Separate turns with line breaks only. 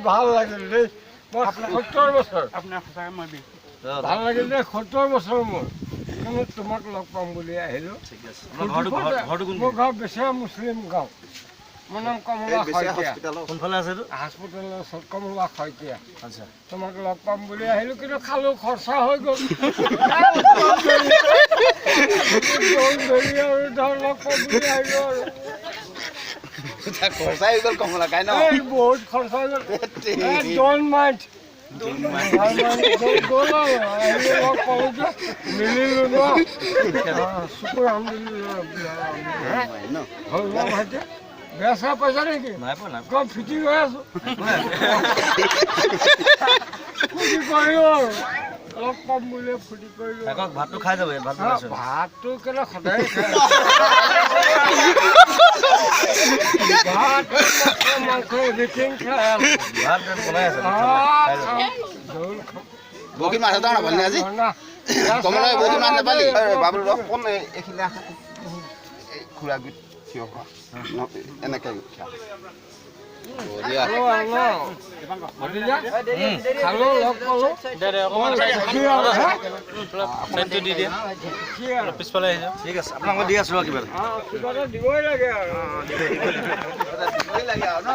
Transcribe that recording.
ভাল লাগিল দেই মই 70 বছৰ
আপোনাৰ সঁচাকৈ মই বিহু
ভাল লাগিল দেই 70 বছৰ মোৰ কিন্তু তোমাক লগ পাম বুলি আহিলোঁ মোৰ গাঁও বেচেৰা মুছলিম গাঁও মোৰ নাম কমলা শইকীয়া
কোনফালে আছে এইটো
হস্পিটেলৰ ওচৰত কমলা শইকীয়া
আচ্ছা
তোমাক লগ পাম বুলি আহিলোঁ কিন্তু খালোঁ খৰচা হৈ গ'ল আৰু ধৰ লগ পাম বুলি আহিলোঁ আৰু
খৰচাই হৈ গ'ল কমলা খাই ন
এই বহুত খৰচা হৈ গ'ল ড'ন্ট মাইণ্ড গ'ল আৰু আহি লগ পালোঁ যে মিলিলোঁ ন চকুৰ হ'ল ন ভাইটি বেয়া চেয়া পাইছা নেকি
নাই পোৱা নাই
কম ফিটিং হৈ আছোঁ ফূৰ্তি কৰিলোঁ আৰু লগ পাম বুলি ফূৰ্তি কৰিলোঁ
আকৌ ভাতটো খাই যাব ভাত বনাইছোঁ
ভাতটো কেলে সদায় খাই ভাত মাংস এভৰিথিং খাই
ভাত বনাই আছে
বহুত মাছ এটা নাপালি আজি কমলা বহুত মাছ নাপালি বাবুল ৰখ কোন এইখিনি আহা খুৰা গুট থিয় হোৱা এনেকৈ
খালো লগ পালোঁ
দি দিয়ে পিছফালে আহিছে ঠিক আছে আপোনাক মই দি আছোঁ কিবা
কিবা এটা দিবই লাগে আৰু